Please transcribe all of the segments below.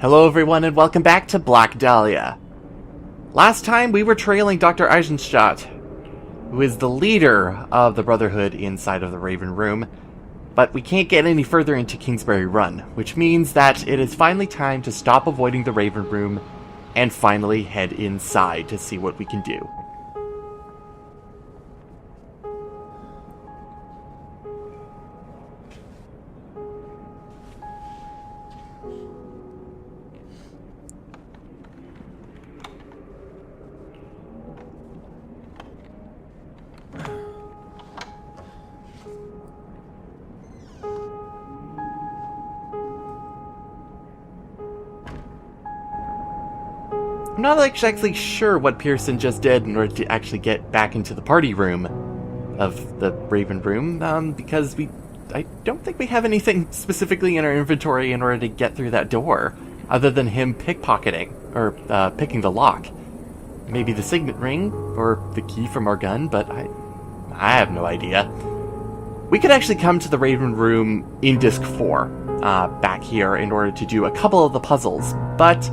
Hello everyone and welcome back to Black Dahlia. Last time we were trailing Dr. Eisenstadt, who is the leader of the Brotherhood inside of the Raven Room, but we can't get any further into Kingsbury Run, which means that it is finally time to stop avoiding the Raven Room and finally head inside to see what we can do. I'm not exactly sure what Pearson just did in order to actually get back into the party room of the Raven Room, because I don't think we have anything specifically in our inventory in order to get through that door, other than him pickpocketing, or picking the lock. Maybe the signet ring, or the key from our gun, but I have no idea. We could actually come to the Raven Room in Disc 4, back here, in order to do a couple of the puzzles, but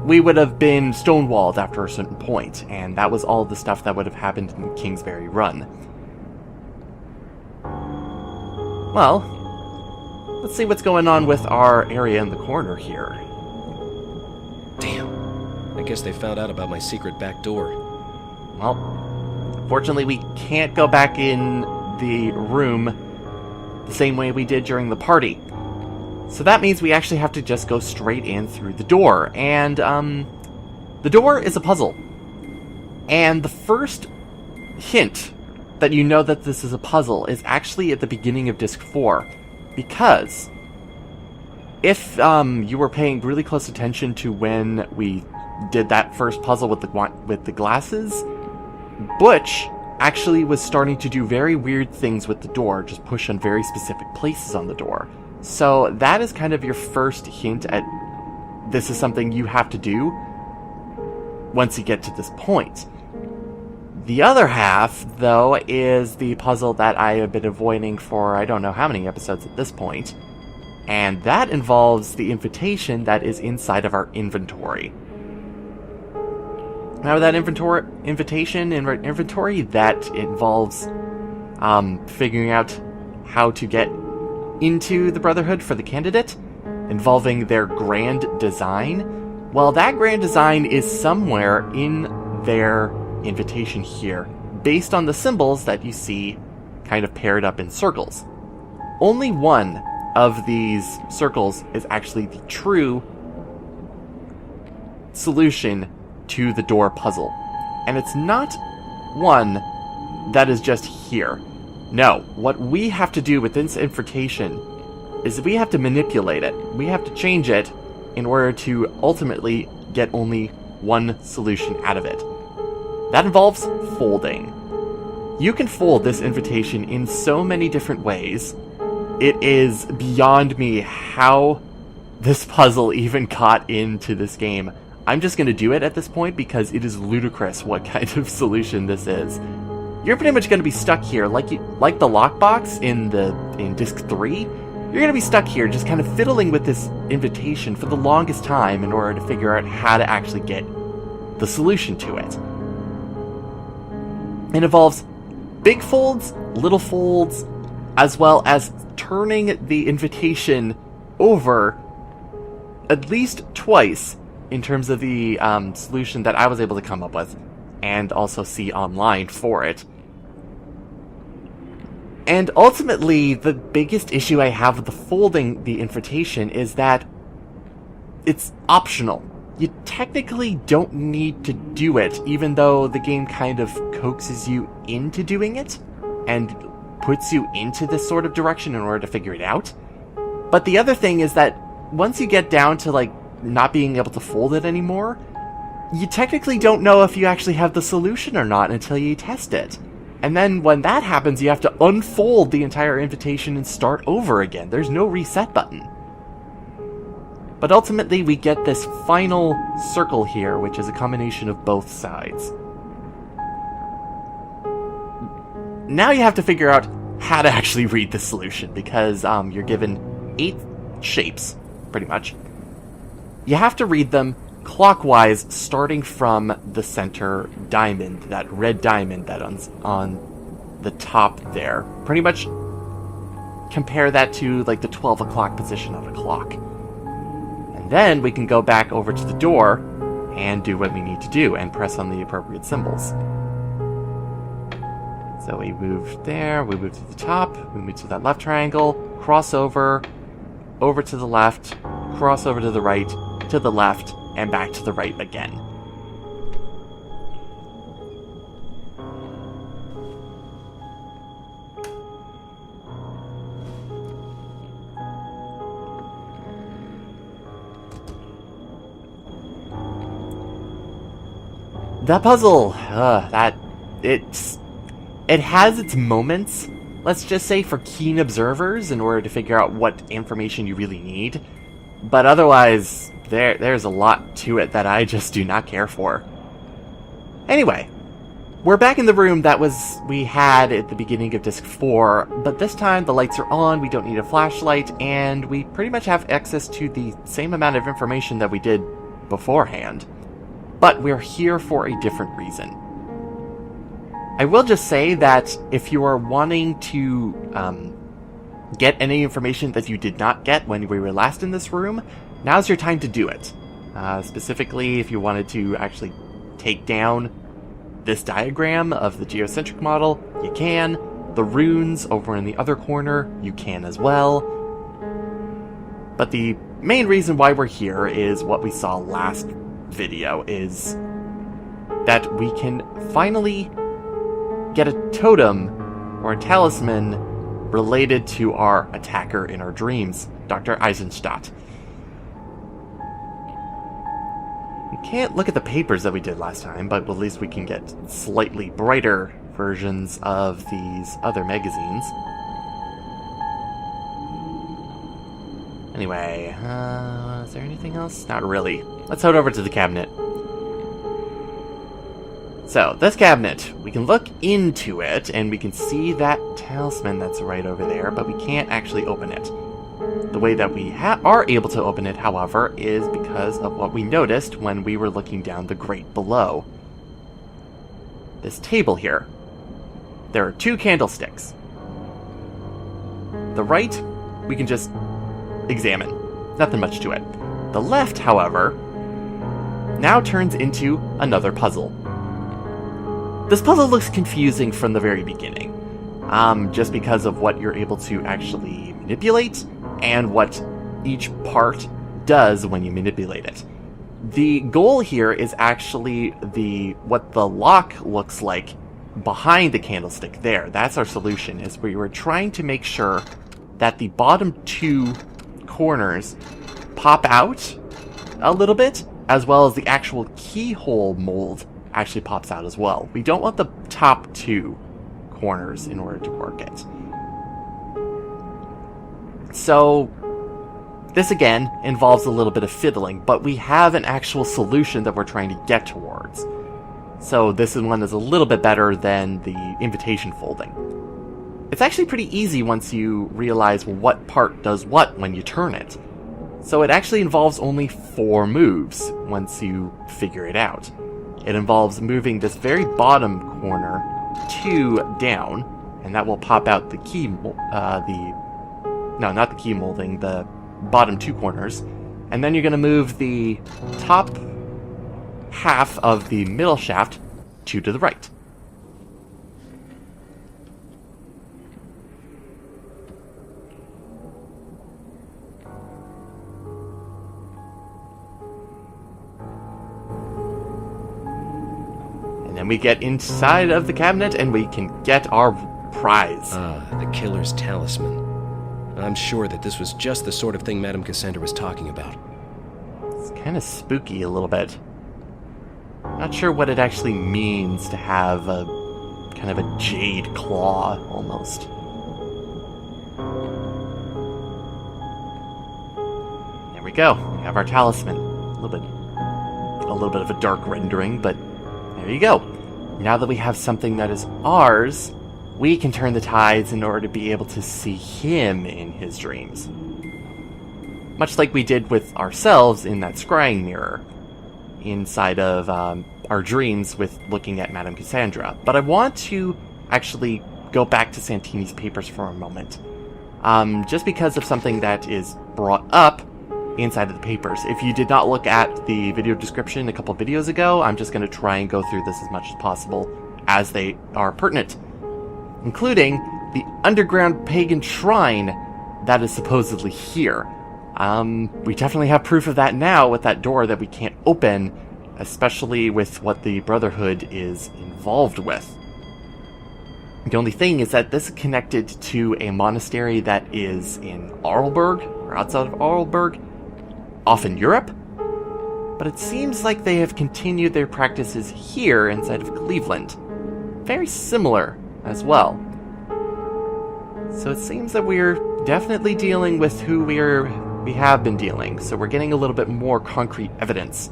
we would have been stonewalled after a certain point, and that was all the stuff that would have happened in Kingsbury Run. Well, let's see what's going on with our area in the corner here. Damn. I guess they found out about my secret back door. Well, fortunately we can't go back in the room the same way we did during the party. So that means we actually have to just go straight in through the door. And, the door is a puzzle. And the first hint that you know that this is a puzzle is actually at the beginning of Disc 4. Because if you were paying really close attention to when we did that first puzzle with the glasses, Butch actually was starting to do very weird things with the door, just push on very specific places on the door. So that is kind of your first hint at this is something you have to do once you get to this point. The other half, though, is the puzzle that I have been avoiding for I don't know how many episodes at this point, and that involves the invitation that is inside of our inventory. Now that invitation in our inventory, that involves figuring out how to get into the Brotherhood for the candidate, involving their grand design. Well, that grand design is somewhere in their invitation here, based on the symbols that you see kind of paired up in circles. Only one of these circles is actually the true solution to the door puzzle. And it's not one that is just here. No, what we have to do with this invitation is we have to manipulate it. We have to change it in order to ultimately get only one solution out of it. That involves folding. You can fold this invitation in so many different ways. It is beyond me how this puzzle even got into this game. I'm just going to do it at this point because it is ludicrous what kind of solution this is. You're pretty much going to be stuck here, like the lockbox in Disc 3. You're going to be stuck here, just kind of fiddling with this invitation for the longest time in order to figure out how to actually get the solution to it. It involves big folds, little folds, as well as turning the invitation over at least twice in terms of the solution that I was able to come up with and also see online for it. And ultimately, the biggest issue I have with the folding the invitation is that it's optional. You technically don't need to do it, even though the game kind of coaxes you into doing it and puts you into this sort of direction in order to figure it out. But the other thing is that once you get down to, like, not being able to fold it anymore, you technically don't know if you actually have the solution or not until you test it. And then when that happens, you have to unfold the entire invitation and start over again. There's no reset button. But ultimately, we get this final circle here, which is a combination of both sides. Now you have to figure out how to actually read the solution, because you're given 8 shapes, pretty much. You have to read them clockwise, starting from the center diamond, that red diamond that on the top there. Pretty much compare that to like the 12 o'clock position of a clock. And then we can go back over to the door and do what we need to do and press on the appropriate symbols. So we move there, we move to the top, we move to that left triangle, cross over to the left, cross over to the right, to the left, and back to the right again. The puzzle, it has its moments, let's just say, for keen observers in order to figure out what information you really need. But otherwise, there's a lot to it that I just do not care for. Anyway, we're back in the room that we had at the beginning of Disc 4, but this time the lights are on, we don't need a flashlight, and we pretty much have access to the same amount of information that we did beforehand. But we're here for a different reason. I will just say that if you are wanting to get any information that you did not get when we were last in this room, now's your time to do it. Specifically, if you wanted to actually take down this diagram of the geocentric model, you can. The runes over in the other corner, you can as well. But the main reason why we're here is what we saw last video, is that we can finally get a totem or a talisman related to our attacker in our dreams, Dr. Eisenstadt. We can't look at the papers that we did last time, but at least we can get slightly brighter versions of these other magazines. Anyway, is there anything else? Not really. Let's head over to the cabinet. So, this cabinet, we can look into it, and we can see that talisman that's right over there, but we can't actually open it. The way that we are able to open it, however, is because of what we noticed when we were looking down the grate below. This table here. There are 2 candlesticks. The right, we can just examine. Nothing much to it. The left, however, now turns into another puzzle. This puzzle looks confusing from the very beginning, just because of what you're able to actually manipulate and what each part does when you manipulate it. The goal here is actually what the lock looks like behind the candlestick there. That's our solution, is we were trying to make sure that the bottom 2 corners pop out a little bit, as well as the actual keyhole mold actually pops out as well. We don't want the top 2 corners in order to work it. So this again involves a little bit of fiddling, but we have an actual solution that we're trying to get towards. So this one is a little bit better than the invitation folding. It's actually pretty easy once you realize what part does what when you turn it. So it actually involves only 4 moves once you figure it out. It involves moving this very bottom corner 2 down, and that will pop out the key, not the key molding, the bottom 2 corners. And then you're going to move the top half of the middle shaft 2 to the right. And then we get inside of the cabinet and we can get our prize. The killer's talisman. I'm sure that this was just the sort of thing Madame Cassandra was talking about. It's kind of spooky a little bit. Not sure what it actually means to have a kind of a jade claw, almost. There we go. We have our talisman. A little bit of a dark rendering, but there you go. Now that we have something that is ours, we can turn the tides in order to be able to see him in his dreams. much like we did with ourselves in that scrying mirror inside of our dreams with looking at Madame Cassandra. But I want to actually go back to Santini's papers for a moment, just because of something that is brought up inside of the papers. If you did not look at the video description a couple videos ago, I'm just going to try and go through this as much as possible as they are pertinent, including the underground pagan shrine that is supposedly here. We definitely have proof of that now with that door that we can't open, especially with what the Brotherhood is involved with. The only thing is that this is connected to a monastery that is in Arlberg, or outside of Arlberg, off in Europe, but it seems like they have continued their practices here inside of Cleveland. Very similar as well. So it seems that we're definitely dealing with who we have been dealing, so we're getting a little bit more concrete evidence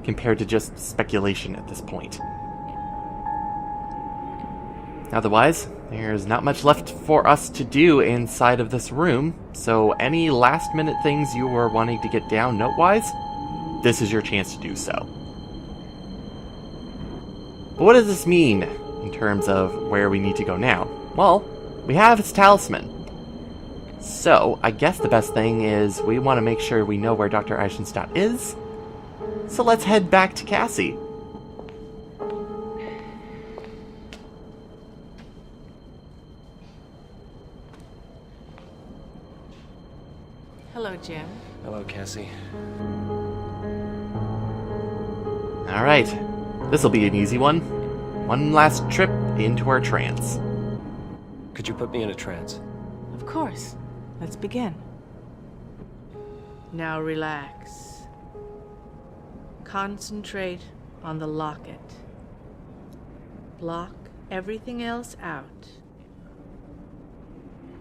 compared to just speculation at this point. Otherwise, there's not much left for us to do inside of this room, so any last minute things you were wanting to get down note-wise, this is your chance to do so. But what does this mean in terms of where we need to go now? Well, we have his talisman. So, I guess the best thing is we want to make sure we know where Dr. Eisenstadt is, so let's head back to Cassie. Hello, Jim. Hello, Cassie. Alright, this'll be an easy one. One last trip into our trance. Could you put me in a trance? Of course. Let's begin. Now relax. Concentrate on the locket. Block everything else out.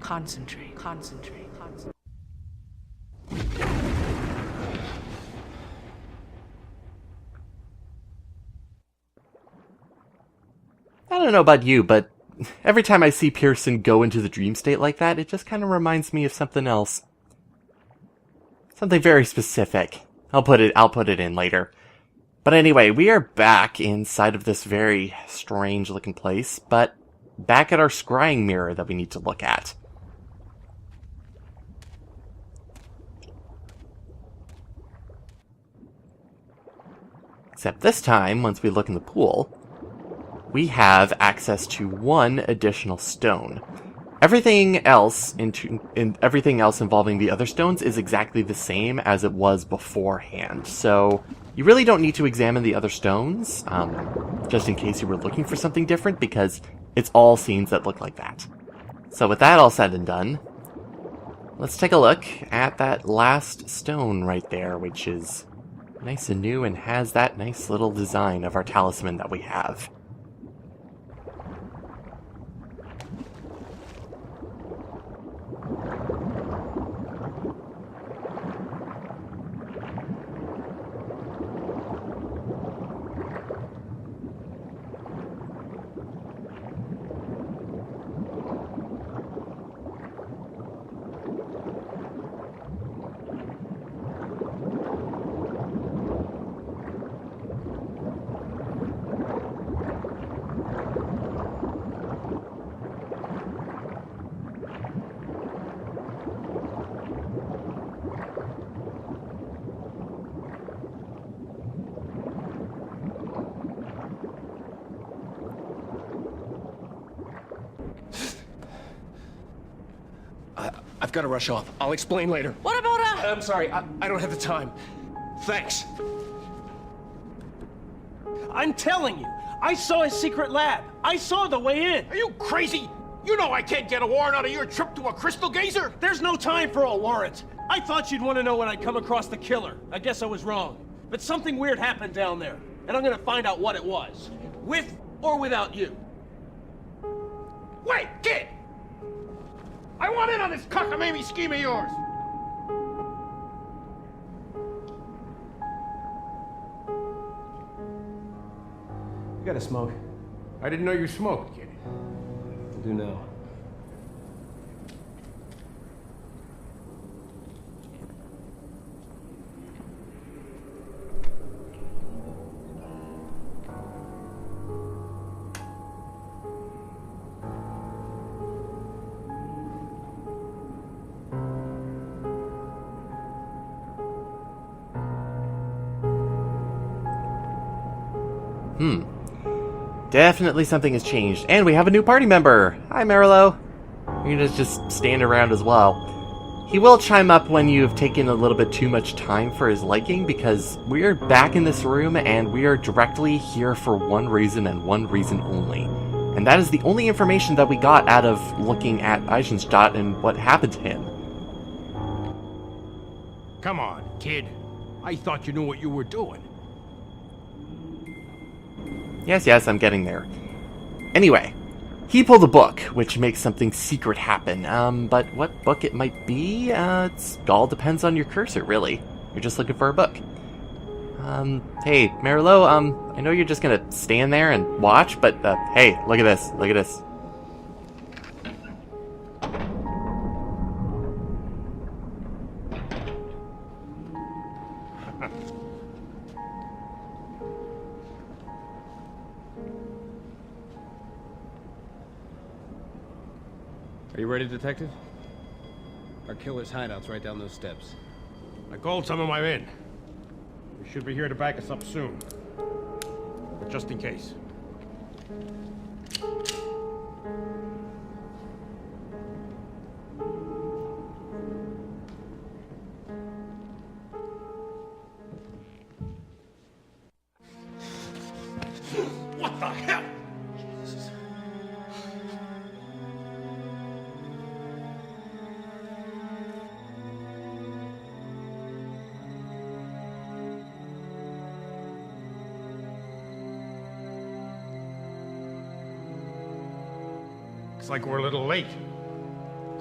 Concentrate, concentrate, concentrate. I don't know about you, but every time I see Pearson go into the dream state like that, it just kind of reminds me of something else. Something very specific. I'll put it in later. But anyway, we are back inside of this very strange looking place, but back at our scrying mirror that we need to look at. Except this time, once we look in the pool, we have access to one additional stone. Everything else everything else involving the other stones is exactly the same as it was beforehand. So you really don't need to examine the other stones, just in case you were looking for something different, because it's all scenes that look like that. So with that all said and done, let's take a look at that last stone right there, which is nice and new and has that nice little design of our talisman that we have. I've got to rush off. I'll explain later. What about I'm sorry, I don't have the time. Thanks. I'm telling you, I saw his secret lab. I saw the way in. Are you crazy? You know I can't get a warrant out of your trip to a crystal gazer. There's no time for a warrant. I thought you'd want to know when I'd come across the killer. I guess I was wrong. But something weird happened down there, and I'm gonna find out what it was. With or without you. Wait, kid! I want in on this cockamamie scheme of yours. You gotta smoke. I didn't know you smoked, kid. I do now. Definitely something has changed. And we have a new party member! Hi, Marilo! You're gonna just stand around as well. He will chime up when you've taken a little bit too much time for his liking, because we're back in this room and we are directly here for one reason and one reason only. And that is the only information that we got out of looking at Eisenstadt and what happened to him. Come on, kid. I thought you knew what you were doing. Yes, I'm getting there. Anyway, he pulled a book, which makes something secret happen. But what book it might be, it all depends on your cursor, really. You're just looking for a book. Hey, Marilo, I know you're just gonna stand there and watch, but, hey, look at this, look at this. Are you ready, Detective? Our killer's hideout's right down those steps. I called some of my men. They should be here to back us up soon. But just in case. What the hell? Looks like we're a little late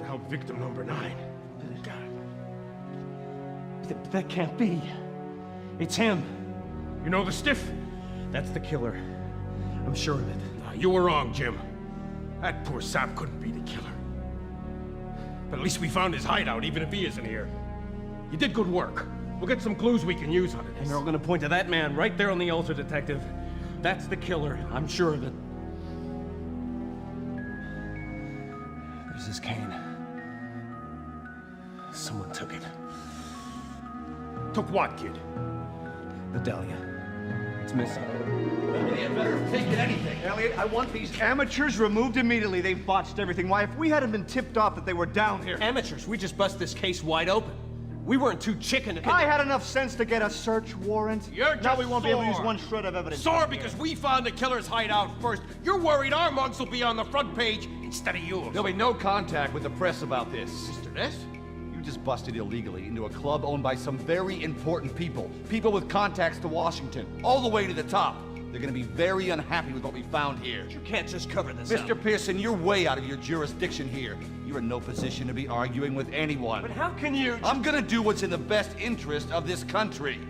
to help victim number 9. That can't be. It's him. You know the stiff? That's the killer. I'm sure of it. You were wrong, Jim. That poor sap couldn't be the killer. But at least we found his hideout, even if he isn't here. You did good work. We'll get some clues we can use on it. And they're all gonna point to that man right there on the altar, Detective. That's the killer. I'm sure of it. There's his cane. Someone took it. Took what, kid? The Dahlia. It's missing. Elliot, I want these amateurs removed immediately. They've botched everything. Why, if we hadn't been tipped off that they were down here... Amateurs, we just bust this case wide open. We weren't too chicken to... I had enough sense to get a search warrant. You're now just we won't be able to use sore. one shred of evidence. Sore because we found the killer's hideout first. You're worried our mugs will be on the front page instead of yours. There'll be no contact with the press about this. Mr. Ness? You just busted illegally into a club owned by some very important people. People with contacts to Washington, all the way to the top. They're gonna be very unhappy with what we found here. You can't just cover this up. Mr. Pearson, you're way out of your jurisdiction here. You're in no position to be arguing with anyone. But how can you... I'm gonna do what's in the best interest of this country.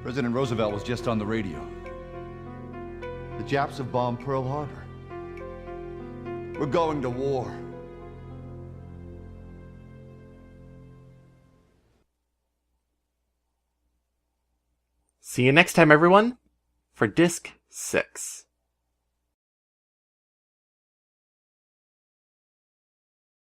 President Roosevelt was just on the radio. The Japs have bombed Pearl Harbor. We're going to war. See you next time, everyone, for Disc 6.